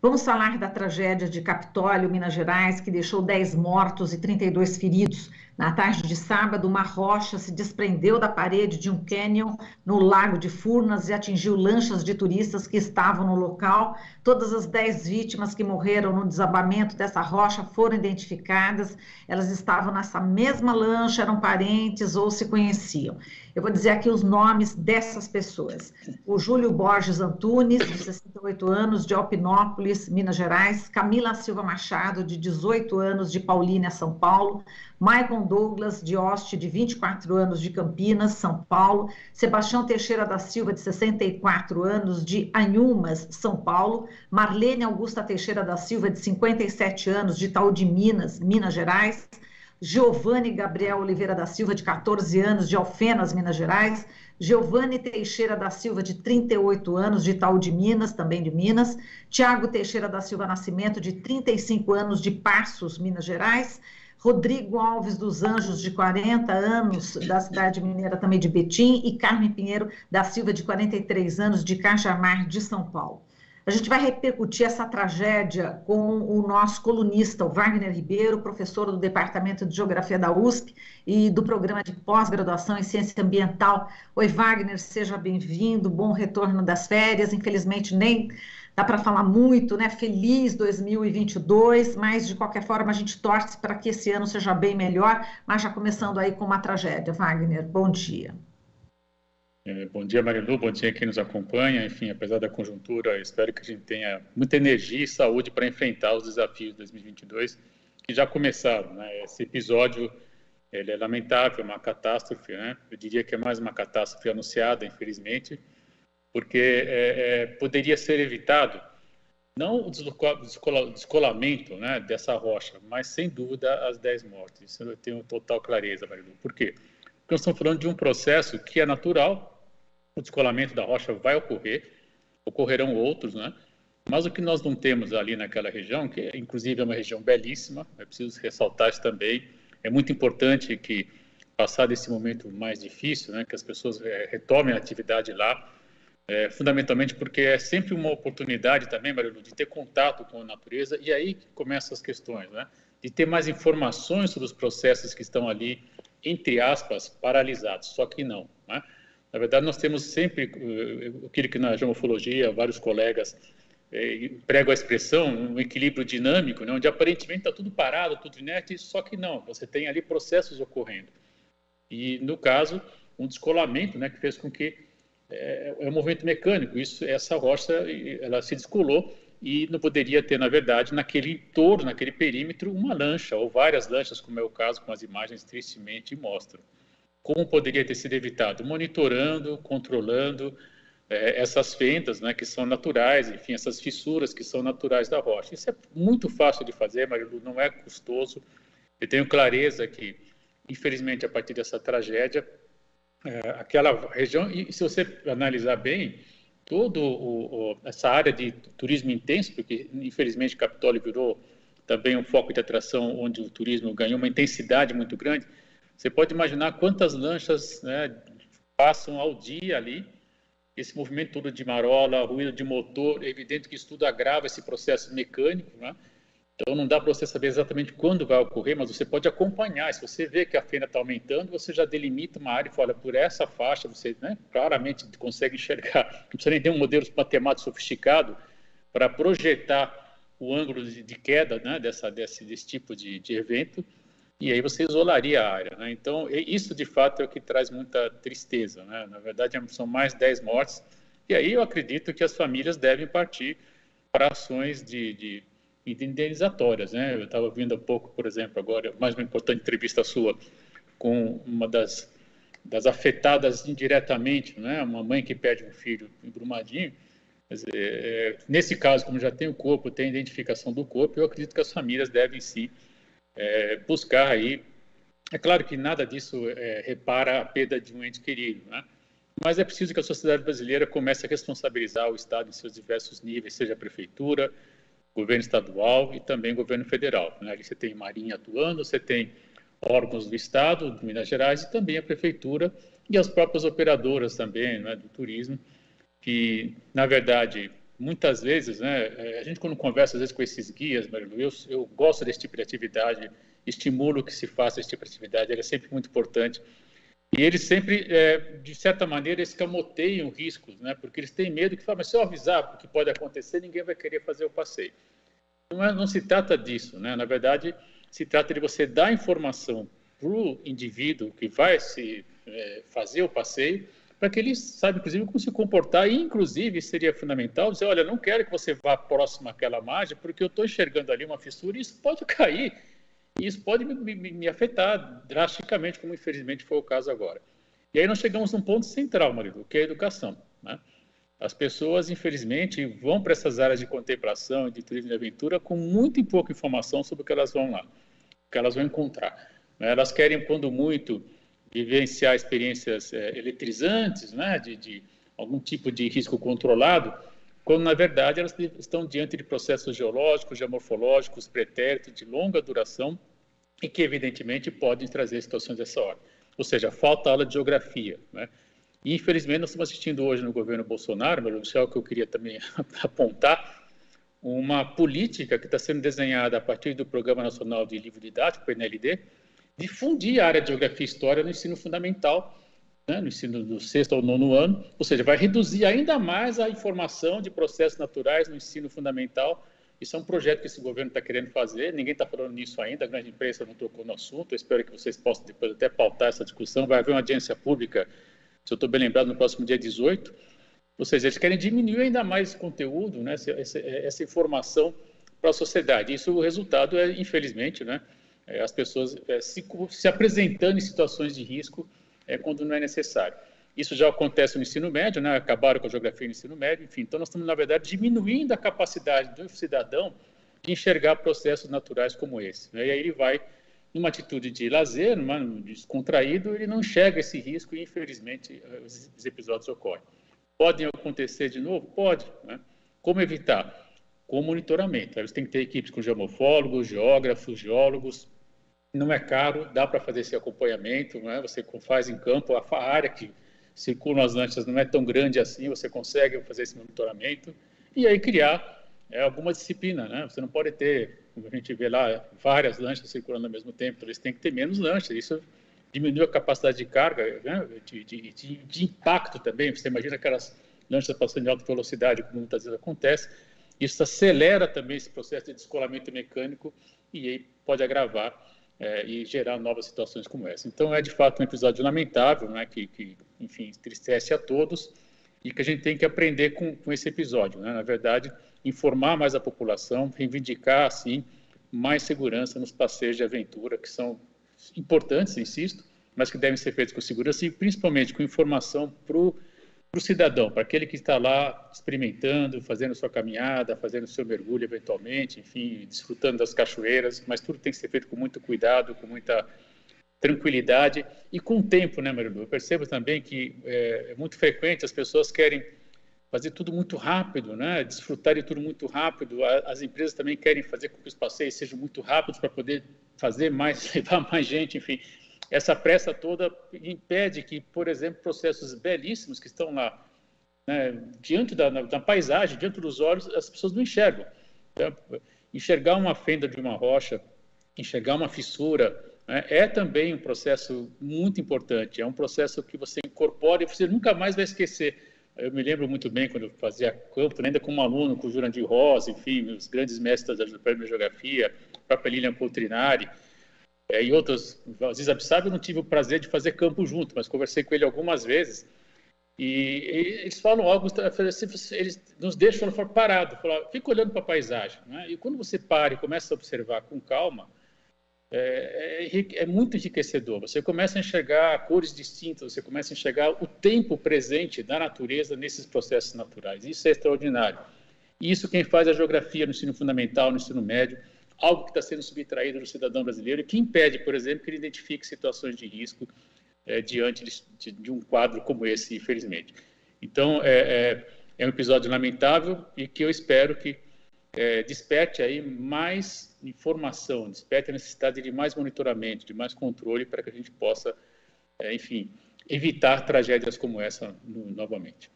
Vamos falar da tragédia de Capitólio, Minas Gerais, que deixou 10 mortos e 32 feridos. Na tarde de sábado, uma rocha se desprendeu da parede de um cânion no Lago de Furnas e atingiu lanchas de turistas que estavam no local. Todas as 10 vítimas que morreram no desabamento dessa rocha foram identificadas. Elas estavam nessa mesma lancha, eram parentes ou se conheciam. Eu vou dizer aqui os nomes dessas pessoas. O Júlio Borges Antunes, de 68 anos, de Alpinópolis, Minas Gerais. Camila Silva Machado, de 18 anos, de Paulínia, São Paulo. Maicon Douglas de Oste, de 24 anos, de Campinas, São Paulo. Sebastião Teixeira da Silva, de 64 anos, de Anhumas, São Paulo. Marlene Augusta Teixeira da Silva, de 57 anos, de Itaú de Minas, Minas Gerais. Giovanni Gabriel Oliveira da Silva, de 14 anos, de Alfenas, Minas Gerais. Giovanni Teixeira da Silva, de 38 anos, de Itaú de Minas, também de Minas. Tiago Teixeira da Silva Nascimento, de 35 anos, de Passos, Minas Gerais. Rodrigo Alves dos Anjos, de 40 anos, da cidade mineira também de Betim. E Carmen Pinheiro da Silva, de 43 anos, de Cajamar, de São Paulo. A gente vai repercutir essa tragédia com o nosso colunista, o Wagner Ribeiro, professor do Departamento de Geografia da USP e do Programa de Pós-Graduação em Ciência Ambiental. Oi, Wagner, seja bem-vindo, bom retorno das férias. Infelizmente, nem dá para falar muito, né? Feliz 2022, mas de qualquer forma a gente torce para que esse ano seja bem melhor, mas já começando aí com uma tragédia. Wagner, bom dia. Bom dia, Marilu, bom dia quem nos acompanha. Enfim, apesar da conjuntura, espero que a gente tenha muita energia e saúde para enfrentar os desafios de 2022 que já começaram, né? Esse episódio, ele é lamentável, é uma catástrofe, né? Eu diria que é mais uma catástrofe anunciada, infelizmente, porque poderia ser evitado, não o descolamento, né, dessa rocha, mas, sem dúvida, as 10 mortes. Isso eu tenho total clareza, Marilu. Por quê? Porque nós estamos falando de um processo que é natural. O descolamento da rocha vai ocorrerão outros, né? Mas o que nós não temos ali naquela região, que inclusive é uma região belíssima, é preciso ressaltar isso também, é muito importante que, passado esse momento mais difícil, né, que as pessoas retomem a atividade lá, fundamentalmente porque é sempre uma oportunidade também, Marilu, de ter contato com a natureza, e aí que começam as questões, né? De ter mais informações sobre os processos que estão ali, entre aspas, paralisados, só que não, né? Na verdade, nós temos sempre aquilo que na geomorfologia vários colegas pregam a expressão, um equilíbrio dinâmico, né, onde aparentemente está tudo parado, tudo inerte, só que não, você tem ali processos ocorrendo. E, no caso, um descolamento, né, que fez com que é um movimento mecânico, essa rocha ela se descolou e não poderia ter, na verdade, naquele entorno, naquele perímetro, uma lancha ou várias lanchas, como é o caso com as imagens tristemente mostram. Como poderia ter sido evitado? Monitorando, controlando essas fendas, né, que são naturais, enfim, essas fissuras que são naturais da rocha. Isso é muito fácil de fazer, Marilu, não é custoso. Eu tenho clareza que, infelizmente, a partir dessa tragédia, aquela região, e se você analisar bem, toda essa área de turismo intenso, porque, infelizmente, Capitólio virou também um foco de atração onde o turismo ganhou uma intensidade muito grande. Você pode imaginar quantas lanchas, né, passam ao dia ali, esse movimento todo de marola, ruído de motor, é evidente que isso tudo agrava esse processo mecânico, né? Então não dá para você saber exatamente quando vai ocorrer, mas você pode acompanhar. Se você vê que a fenda está aumentando, você já delimita uma área e fala, por essa faixa, você, né, claramente consegue enxergar. Não precisa nem ter um modelo matemático sofisticado para projetar o ângulo de queda, né, desse tipo de evento, e aí você isolaria a área, né? Então, isso de fato é o que traz muita tristeza, né? Na verdade, são mais 10 mortes, e aí eu acredito que as famílias devem partir para ações de indenizatórias, né? Eu estava ouvindo há pouco, por exemplo, agora, mais uma importante entrevista sua, com uma das afetadas indiretamente, né? Uma mãe que perde um filho em Brumadinho. Nesse caso, como já tem o corpo, tem a identificação do corpo, eu acredito que as famílias devem sim buscar aí. É claro que nada disso repara a perda de um ente querido, né? Mas é preciso que a sociedade brasileira comece a responsabilizar o Estado em seus diversos níveis, seja a prefeitura, governo estadual e também governo federal, né? Ali você tem Marinha atuando, você tem órgãos do Estado, de Minas Gerais, e também a prefeitura e as próprias operadoras também, né, do turismo, que, na verdade, muitas vezes, né, a gente quando conversa às vezes com esses guias, eu gosto desse tipo de atividade, estimulo que se faça esse tipo de atividade, ela é sempre muito importante. E eles sempre, de certa maneira, escamoteiam riscos, né, porque eles têm medo que, mas se eu avisar o que pode acontecer, ninguém vai querer fazer o passeio. Não se trata disso, né? Na verdade, se trata de você dar informação para o indivíduo que vai fazer o passeio, para que ele saiba, inclusive, como se comportar, e, inclusive, seria fundamental dizer, olha, não quero que você vá próximo àquela margem, porque eu estou enxergando ali uma fissura e isso pode cair, e isso pode me afetar drasticamente, como, infelizmente, foi o caso agora. E aí nós chegamos num ponto central, Marilu, que é a educação, né? As pessoas, infelizmente, vão para essas áreas de contemplação, de turismo de aventura, com muito pouca informação sobre o que elas vão lá, o que elas vão encontrar. Elas querem, quando muito, vivenciar experiências eletrizantes, né, de algum tipo de risco controlado, quando, na verdade, elas estão diante de processos geológicos, geomorfológicos, pretéritos, de longa duração, e que, evidentemente, podem trazer situações dessa ordem. Ou seja, falta aula de geografia, né? E, infelizmente, nós estamos assistindo hoje no governo Bolsonaro, mas isso é o que eu queria também apontar, uma política que está sendo desenhada a partir do Programa Nacional de Livro Didático, PNLD, de fundir a área de Geografia e História no ensino fundamental, né, no ensino do 6º ao 9º ano, ou seja, vai reduzir ainda mais a informação de processos naturais no ensino fundamental. Isso é um projeto que esse governo está querendo fazer, ninguém está falando nisso ainda, a grande imprensa não tocou no assunto, eu espero que vocês possam depois até pautar essa discussão, vai haver uma audiência pública, se eu estou bem lembrado, no próximo dia 18, ou seja, eles querem diminuir ainda mais esse conteúdo, né, essa informação para a sociedade. Isso, o resultado é, infelizmente, né, as pessoas se apresentando em situações de risco quando não é necessário. Isso já acontece no ensino médio, né, acabaram com a geografia no ensino médio, enfim, então nós estamos, na verdade, diminuindo a capacidade do cidadão de enxergar processos naturais como esse, né, e aí ele vai numa atitude de lazer, descontraído, ele não enxerga esse risco e, infelizmente, os episódios ocorrem. Podem acontecer de novo? Pode, né? Como evitar? Com monitoramento. Eles têm que ter equipes com geomorfólogos, geógrafos, geólogos. Não é caro, dá para fazer esse acompanhamento, né? Você faz em campo, a área que circulam as lanchas não é tão grande assim, você consegue fazer esse monitoramento e aí criar alguma disciplina, né? Você não pode ter, como a gente vê lá, várias lanchas circulando ao mesmo tempo, então eles têm que ter menos lanchas, isso diminui a capacidade de carga, né? de impacto também, você imagina aquelas lanchas passando em alta velocidade, como muitas vezes acontece, isso acelera também esse processo de descolamento mecânico e aí pode agravar e gerar novas situações como essa. Então, é de fato um episódio lamentável, né, que enfim, entristece a todos e que a gente tem que aprender com esse episódio, né? Na verdade, informar mais a população, reivindicar, assim, mais segurança nos passeios de aventura, que são importantes, insisto, mas que devem ser feitos com segurança e principalmente com informação para o cidadão, para aquele que está lá experimentando, fazendo sua caminhada, fazendo seu mergulho eventualmente, enfim, desfrutando das cachoeiras, mas tudo tem que ser feito com muito cuidado, com muita tranquilidade e com tempo, né, Marilu? Eu percebo também que é muito frequente as pessoas querem fazer tudo muito rápido, né? Desfrutar de tudo muito rápido. As empresas também querem fazer com que os passeios sejam muito rápidos para poder fazer mais, levar mais gente, enfim. Essa pressa toda impede que, por exemplo, processos belíssimos que estão lá, né, diante da paisagem, diante dos olhos, as pessoas não enxergam. Então, enxergar uma fenda de uma rocha, enxergar uma fissura, né, é também um processo muito importante. É um processo que você incorpora e você nunca mais vai esquecer. Eu me lembro muito bem quando eu fazia campo, ainda como aluno com o Jurandir Rosa, enfim, os grandes mestres da geografia, a própria Lilian Poltrinari, e outros. Aziz Absabe, eu não tive o prazer de fazer campo junto, mas conversei com ele algumas vezes, e eles falam algo, eles nos deixam parado, fica olhando para a paisagem, né? E quando você para e começa a observar com calma, é muito enriquecedor. Você começa a enxergar cores distintas, você começa a enxergar o tempo presente da natureza nesses processos naturais. Isso é extraordinário. E isso quem faz a geografia no ensino fundamental, no ensino médio, algo que está sendo subtraído do cidadão brasileiro e que impede, por exemplo, que ele identifique situações de risco diante de um quadro como esse, infelizmente. Então, é um episódio lamentável e que eu espero que desperte aí mais informação, desperte a necessidade de mais monitoramento, de mais controle para que a gente possa, enfim, evitar tragédias como essa novamente.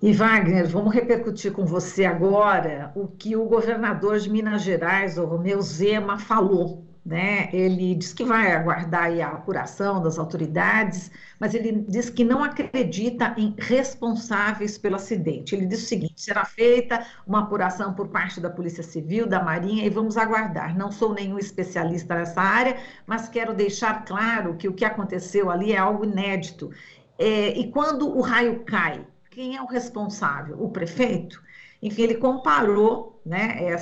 E Wagner, vamos repercutir com você agora o que o governador de Minas Gerais, o Romeu Zema, falou, né? Ele diz que vai aguardar aí a apuração das autoridades, mas ele diz que não acredita em responsáveis pelo acidente. Ele diz o seguinte: será feita uma apuração por parte da Polícia Civil, da Marinha, e vamos aguardar. Não sou nenhum especialista nessa área, mas quero deixar claro que o que aconteceu ali é algo inédito. E quando o raio cai, quem é o responsável? O prefeito? Enfim, ele comparou, né,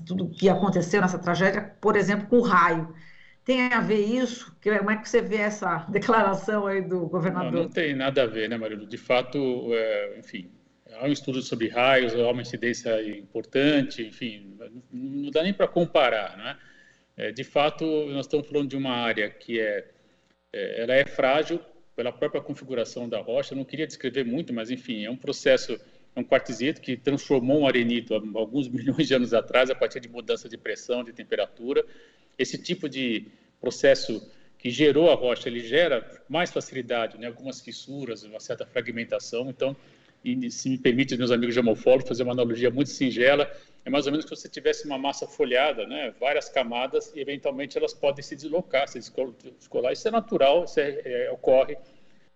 tudo que aconteceu nessa tragédia, por exemplo, com o raio. Tem a ver isso? Como é que você vê essa declaração aí do governador? Não tem nada a ver, né, Marilu? De fato, enfim, há um estudo sobre raios, há uma incidência importante, enfim, não dá nem para comparar, né? De fato, nós estamos falando de uma área que ela é frágil pela própria configuração da rocha. Eu não queria descrever muito, mas, enfim, é um processo, é um quartzito que transformou um arenito há alguns milhões de anos atrás, a partir de mudança de pressão, de temperatura. Esse tipo de processo que gerou a rocha, ele gera mais facilidade, né? Algumas fissuras, uma certa fragmentação. Então, e se me permite, meus amigos geomorfólogos, fazer uma analogia muito singela, é mais ou menos que você tivesse uma massa folhada, né? Várias camadas, e eventualmente elas podem se deslocar, se descolar. Isso é natural, isso ocorre,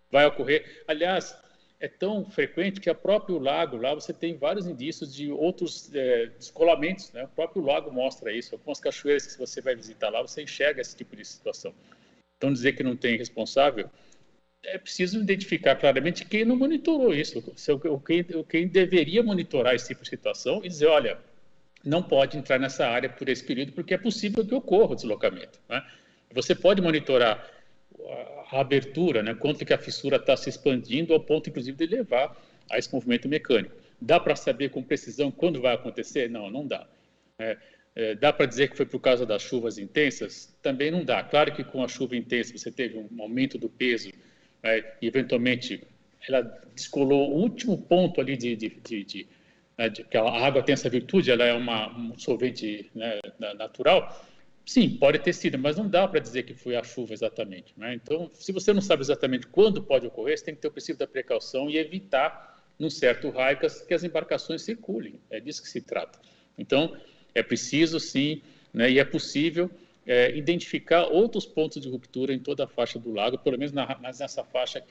vai ocorrer. Aliás, é tão frequente que o próprio lago, lá você tem vários indícios de outros descolamentos, né? O próprio lago mostra isso. Algumas cachoeiras que você vai visitar lá, você enxerga esse tipo de situação. Então, dizer que não tem responsável, é preciso identificar claramente quem não monitorou isso, quem deveria monitorar esse tipo de situação e dizer, olha, não pode entrar nessa área por esse período, porque é possível que ocorra o deslocamento, né? Você pode monitorar a abertura, né? Quanto que a fissura está se expandindo, ao ponto, inclusive, de levar a esse movimento mecânico. Dá para saber com precisão quando vai acontecer? Não, não dá. Dá para dizer que foi por causa das chuvas intensas? Também não dá. Claro que com a chuva intensa você teve um aumento do peso, e eventualmente ela descolou o último ponto ali que a água tem essa virtude, ela é um solvente, né, natural. Sim, pode ter sido, mas não dá para dizer que foi a chuva exatamente, né? Então, se você não sabe exatamente quando pode ocorrer, você tem que ter o princípio da precaução e evitar, num certo raio, que as embarcações circulem. É disso que se trata. Então, é preciso, sim, né, e é possível identificar outros pontos de ruptura em toda a faixa do lago, pelo menos nessa faixa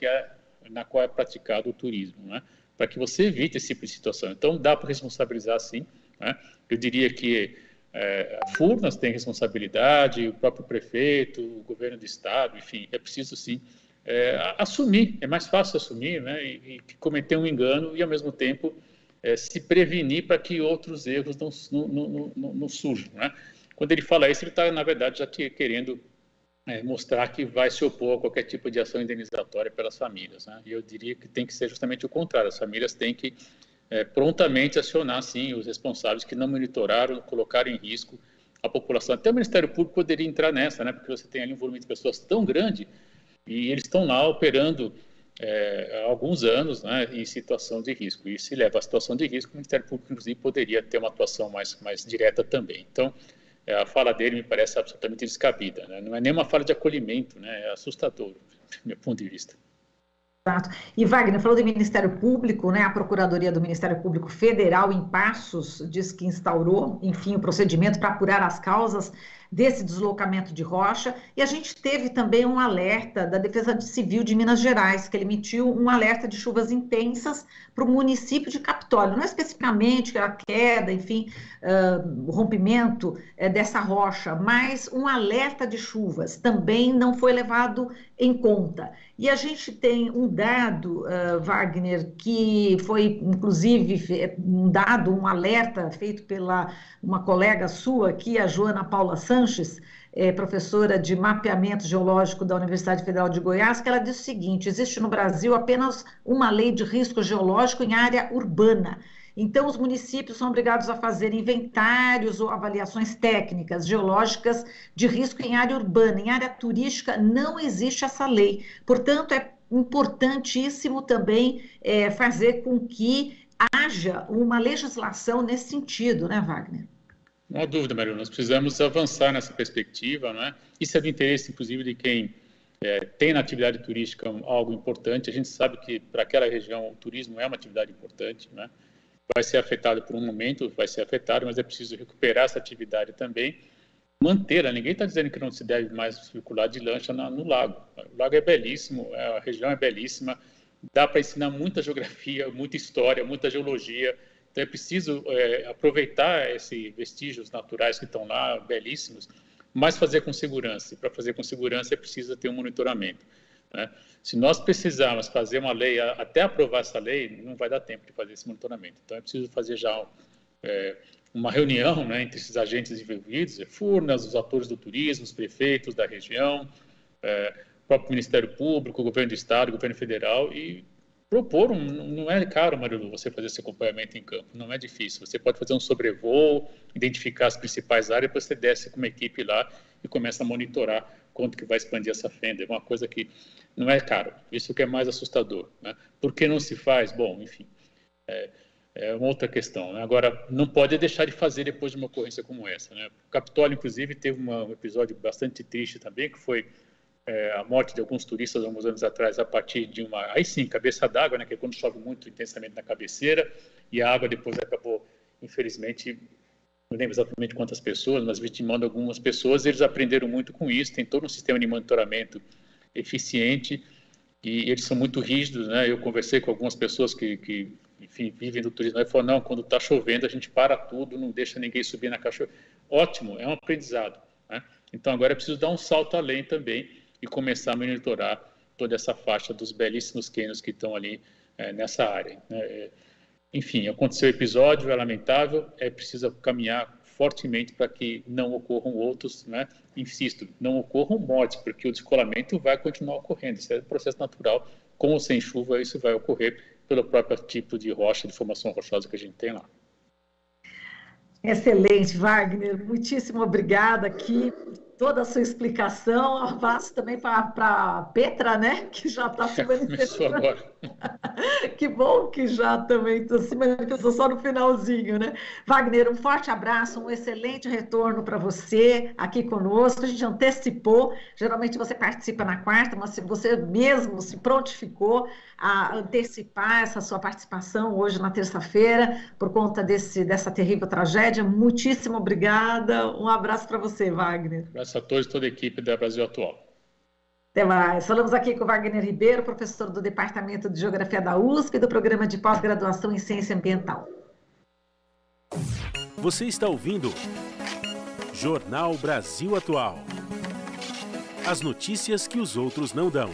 na qual é praticado o turismo, né? Para que você evite esse tipo de situação. Então, dá para responsabilizar, sim, né? Eu diria que a Furnas tem responsabilidade, o próprio prefeito, o governo do estado, enfim, é preciso, sim, assumir. É mais fácil assumir, né? E cometer um engano e, ao mesmo tempo, se prevenir para que outros erros não surjam, né? Quando ele fala isso, ele está, na verdade, já querendo mostrar que vai se opor a qualquer tipo de ação indenizatória pelas famílias, né? E eu diria que tem que ser justamente o contrário. As famílias têm que prontamente acionar, sim, os responsáveis que não monitoraram, colocaram em risco a população. Até o Ministério Público poderia entrar nessa, né? Porque você tem ali um volume de pessoas tão grande e eles estão lá operando há alguns anos, né, em situação de risco. E se leva à situação de risco, o Ministério Público, inclusive, poderia ter uma atuação mais direta também. Então, a fala dele me parece absolutamente descabida, né? Não é nem uma fala de acolhimento, né? É assustador, do meu ponto de vista. Exato. E Wagner falou do Ministério Público, né? A Procuradoria do Ministério Público Federal em Passos diz que instaurou, enfim, o procedimento para apurar as causas desse deslocamento de rocha. E a gente teve também um alerta da Defesa Civil de Minas Gerais, que ele emitiu um alerta de chuvas intensas para o município de Capitólio. Não especificamente a queda, enfim, o rompimento dessa rocha, mas um alerta de chuvas também não foi levado em conta. E a gente tem um dado, Wagner, que foi, inclusive, um alerta feito pela uma colega sua aqui, a Joana Paula Sanches, professora de mapeamento geológico da Universidade Federal de Goiás, que ela diz o seguinte: existe no Brasil apenas uma lei de risco geológico em área urbana. Então, os municípios são obrigados a fazer inventários ou avaliações técnicas geológicas de risco em área urbana. Em área turística não existe essa lei. Portanto, é importantíssimo também fazer com que haja uma legislação nesse sentido, né, Wagner? Não há dúvida, Maria, nós precisamos avançar nessa perspectiva, não é? Isso é do interesse, inclusive, de quem tem na atividade turística algo importante. A gente sabe que para aquela região o turismo é uma atividade importante, né? Vai ser afetado por um momento, vai ser afetado, mas é preciso recuperar essa atividade também, mantê-la. Ninguém está dizendo que não se deve mais circular de lancha no lago. O lago é belíssimo, a região é belíssima, dá para ensinar muita geografia, muita história, muita geologia. Então é preciso aproveitar esses vestígios naturais que estão lá, belíssimos, mas fazer com segurança. E para fazer com segurança é preciso ter um monitoramento, né? Se nós precisarmos fazer uma lei, até aprovar essa lei, não vai dar tempo de fazer esse monitoramento. Então é preciso fazer já uma reunião, né, entre esses agentes envolvidos, Furnas, os atores do turismo, os prefeitos da região, o próprio Ministério Público, o governo do Estado, o governo federal, e propor, não é caro, Marilu, você fazer esse acompanhamento em campo, não é difícil. Você pode fazer um sobrevoo, identificar as principais áreas, depois você desce com uma equipe lá e começa a monitorar quanto que vai expandir essa fenda. É uma coisa que não é caro, isso que é mais assustador, né? Por que não se faz? Bom, enfim, é uma outra questão, né? Agora, não pode deixar de fazer depois de uma ocorrência como essa, né? O Capitólio, inclusive, teve um episódio bastante triste também, que foi a morte de alguns turistas alguns anos atrás a partir de aí sim, cabeça d'água, né, que é quando chove muito intensamente na cabeceira, e a água depois acabou, infelizmente, não lembro exatamente quantas pessoas, mas vitimando algumas pessoas. Eles aprenderam muito com isso, tem todo um sistema de monitoramento eficiente, e eles são muito rígidos, né? Eu conversei com algumas pessoas que enfim, vivem do turismo, e falaram, não, quando está chovendo a gente para tudo, não deixa ninguém subir na cachoeira. Ótimo, é um aprendizado, né? Então agora é preciso dar um salto além também e começar a monitorar toda essa faixa dos belíssimos cânions que estão ali nessa área, né? Enfim, aconteceu o episódio, é lamentável, é preciso caminhar fortemente para que não ocorram outros, né? Insisto, não ocorram mortes, porque o descolamento vai continuar ocorrendo, isso é um processo natural, com ou sem chuva isso vai ocorrer pelo próprio tipo de rocha, de formação rochosa que a gente tem lá. Excelente, Wagner, muitíssimo obrigada aqui, toda a sua explicação. Um abraço também para a Petra, né, que já está se manifestando. Começou agora. Que bom que já também se manifestou só no finalzinho, né? Wagner, um forte abraço, um excelente retorno para você aqui conosco. A gente antecipou, geralmente você participa na quarta, mas você mesmo se prontificou a antecipar essa sua participação hoje na terça-feira, por conta dessa terrível tragédia. Muitíssimo obrigada. Um abraço para você, Wagner. Um abraço a todos e toda a equipe da Brasil Atual. Até mais. Falamos aqui com o Wagner Ribeiro, professor do Departamento de Geografia da USP e do Programa de Pós-Graduação em Ciência Ambiental. Você está ouvindo Jornal Brasil Atual. As notícias que os outros não dão.